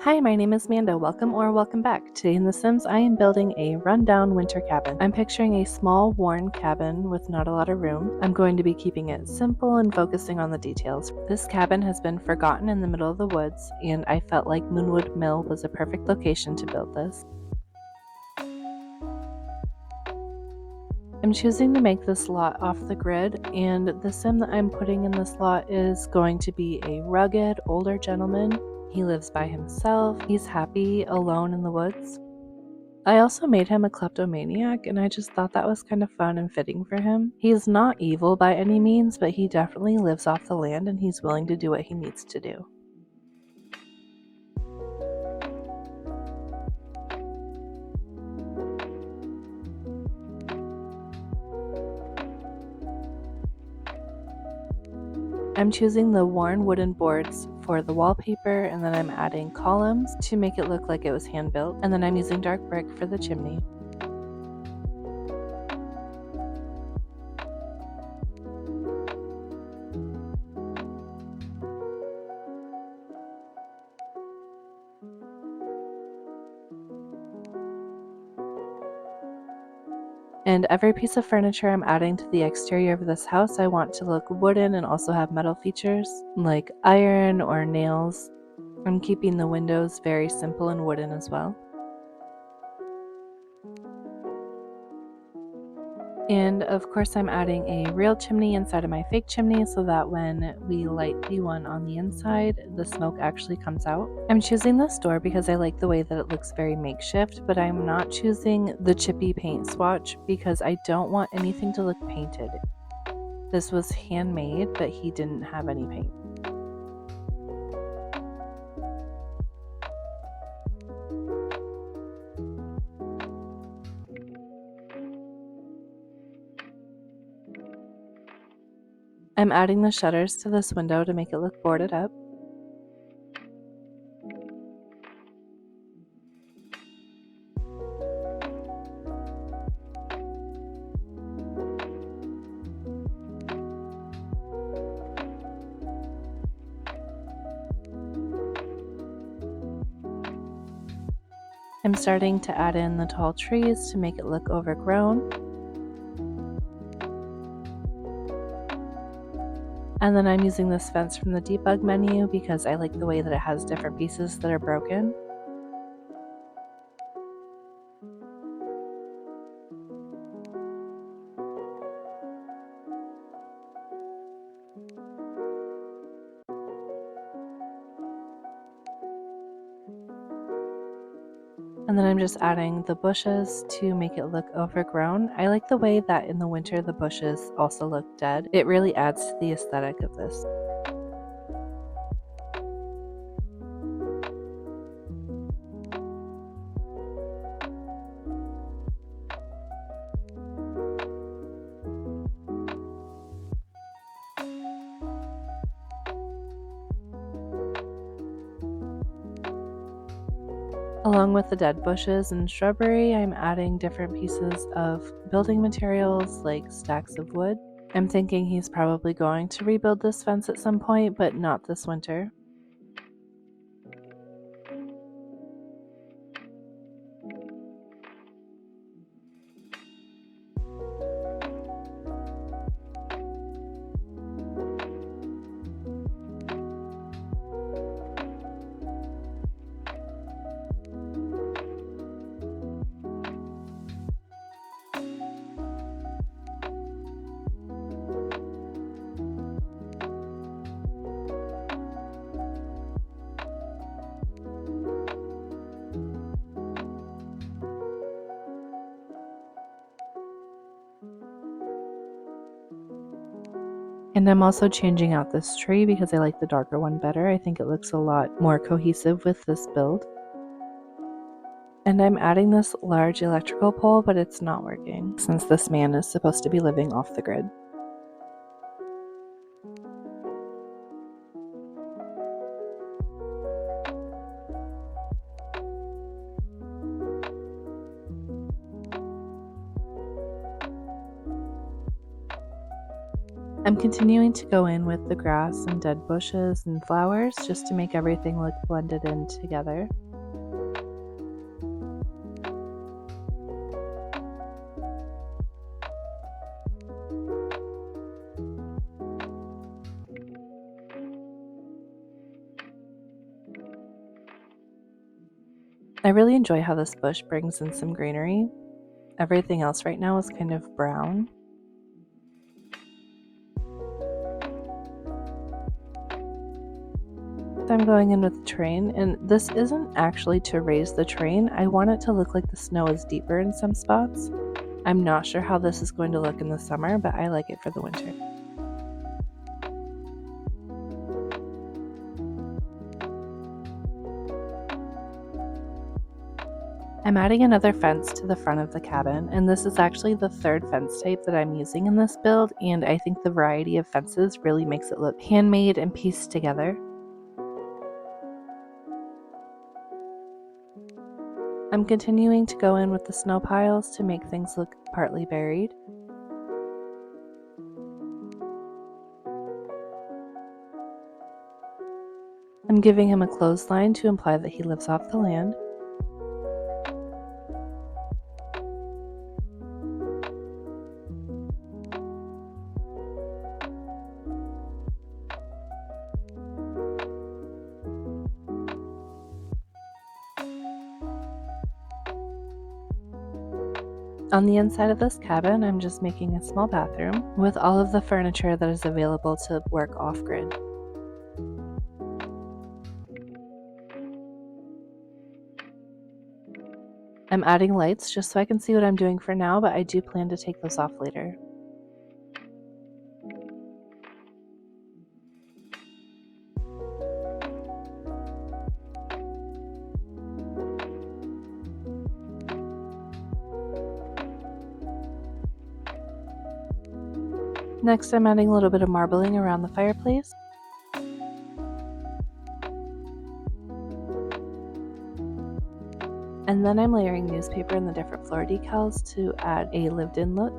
Hi, my name is Manda. Welcome back. Today in The Sims, I am building a rundown winter cabin. I'm picturing a small, worn cabin with not a lot of room. I'm going to be keeping it simple and focusing on the details. This cabin has been forgotten in the middle of the woods, and I felt like Moonwood Mill was a perfect location to build this. I'm choosing to make this lot off the grid, and the sim that I'm putting in this lot is going to be a rugged, older gentleman. He lives by himself. He's happy alone in the woods. I also made him a kleptomaniac, and I just thought that was kind of fun and fitting for him. He's not evil by any means, but he definitely lives off the land and he's willing to do what he needs to do. I'm choosing the worn wooden boards for the wallpaper, and then I'm adding columns to make it look like it was hand built, and then I'm using dark brick for the chimney. And every piece of furniture I'm adding to the exterior of this house, I want to look wooden and also have metal features like iron or nails. I'm keeping the windows very simple and wooden as well. And of course I'm adding a real chimney inside of my fake chimney so that when we light the one on the inside, the smoke actually comes out. I'm choosing this door because I like the way that it looks very makeshift, but I'm not choosing the chippy paint swatch because I don't want anything to look painted. This was handmade, but he didn't have any paint. I'm adding the shutters to this window to make it look boarded up. I'm starting to add in the tall trees to make it look overgrown. And then I'm using this fence from the debug menu because I like the way that it has different pieces that are broken. And then I'm just adding the bushes to make it look overgrown. I like the way that in the winter the bushes also look dead. It really adds to the aesthetic of this. Along with the dead bushes and shrubbery, I'm adding different pieces of building materials like stacks of wood. I'm thinking he's probably going to rebuild this fence at some point, but not this winter. And I'm also changing out this tree because I like the darker one better. I think it looks a lot more cohesive with this build. And I'm adding this large electrical pole, but it's not working since this man is supposed to be living off the grid. I'm continuing to go in with the grass and dead bushes and flowers just to make everything look blended in together. I really enjoy how this bush brings in some greenery. Everything else right now is kind of brown. I'm going in with the terrain, and this isn't actually to raise the terrain. I want it to look like the snow is deeper in some spots. I'm not sure how this is going to look in the summer, but I like it for the winter. I'm adding another fence to the front of the cabin, and this is actually the third fence type that I'm using in this build, and I think the variety of fences really makes it look handmade and pieced together. I'm continuing to go in with the snow piles to make things look partly buried. I'm giving him a clothesline to imply that he lives off the land. On the inside of this cabin, I'm just making a small bathroom with all of the furniture that is available to work off-grid. I'm adding lights just so I can see what I'm doing for now, but I do plan to take those off later. Next, I'm adding a little bit of marbling around the fireplace. And then I'm layering newspaper in the different floor decals to add a lived-in look.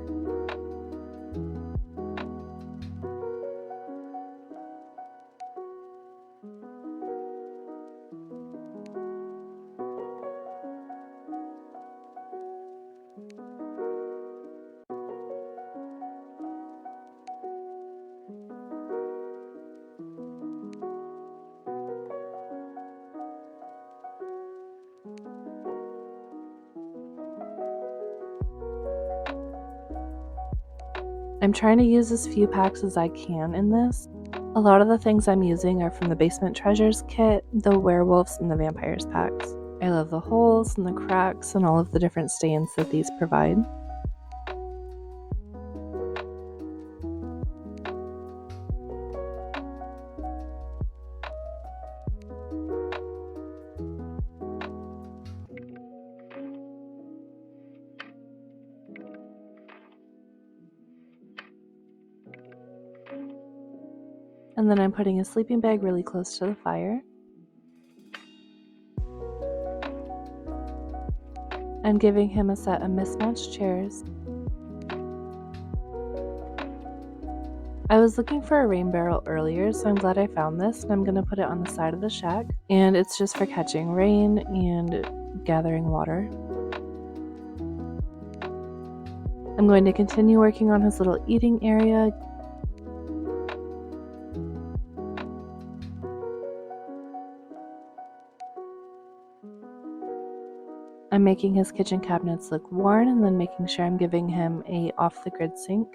I'm trying to use as few packs as I can in this. A lot of the things I'm using are from the Basement Treasures kit, the Werewolves, and the Vampires packs. I love the holes and the cracks and all of the different stains that these provide. And then I'm putting a sleeping bag really close to the fire. I'm giving him a set of mismatched chairs. I was looking for a rain barrel earlier, so I'm glad I found this, and I'm going to put it on the side of the shack. And it's just for catching rain and gathering water. I'm going to continue working on his little eating area. I'm making his kitchen cabinets look worn and then making sure I'm giving him a off-the-grid sink.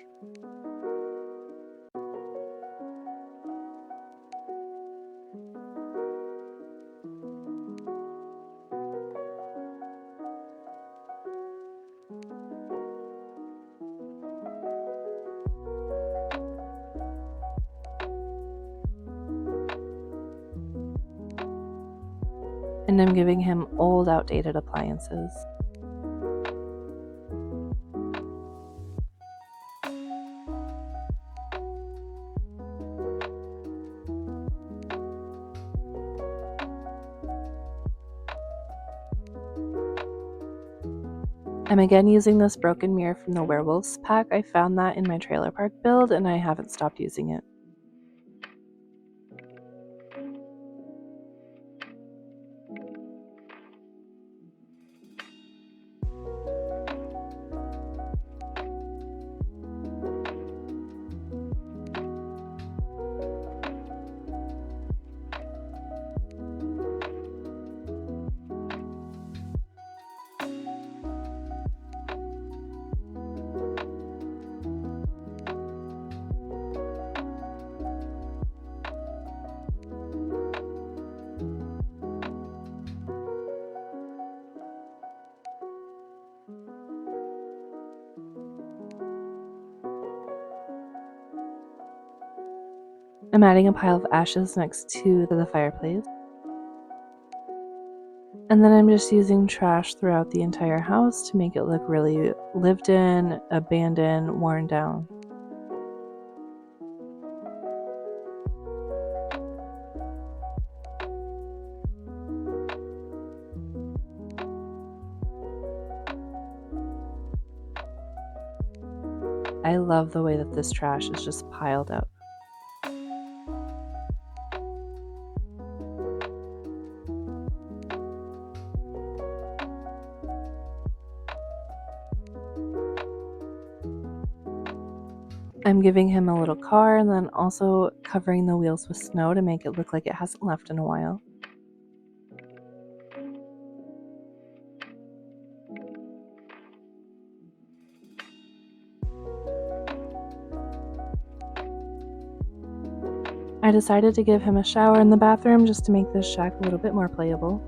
And I'm giving him old, outdated appliances. I'm again using this broken mirror from the Werewolves pack. I found that in my trailer park build and I haven't stopped using it. I'm adding a pile of ashes next to the fireplace. And then I'm just using trash throughout the entire house to make it look really lived in, abandoned, worn down. I love the way that this trash is just piled up. I'm giving him a little car and then also covering the wheels with snow to make it look like it hasn't left in a while. I decided to give him a shower in the bathroom just to make this shack a little bit more playable.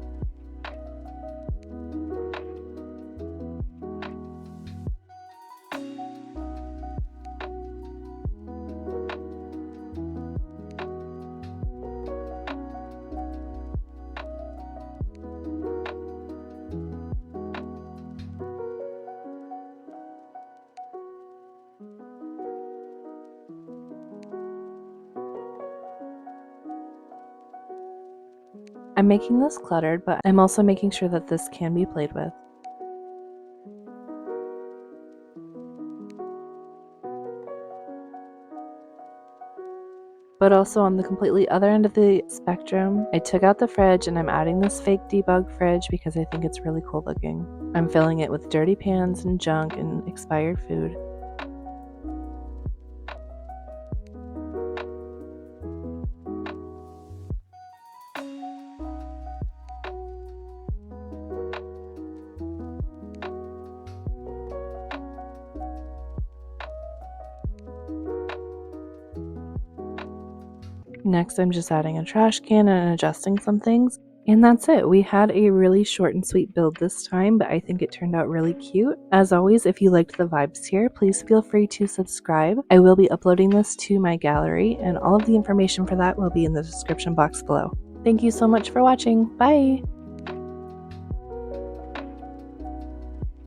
I'm making this cluttered, but I'm also making sure that this can be played with. But also on the completely other end of the spectrum, I took out the fridge and I'm adding this fake debug fridge because I think it's really cool looking. I'm filling it with dirty pans and junk and expired food. Next, I'm just adding a trash can and adjusting some things. And that's it. We had a really short and sweet build this time, but I think it turned out really cute. As always, if you liked the vibes here, please feel free to subscribe. I will be uploading this to my gallery, and all of the information for that will be in the description box below. Thank you so much for watching. Bye!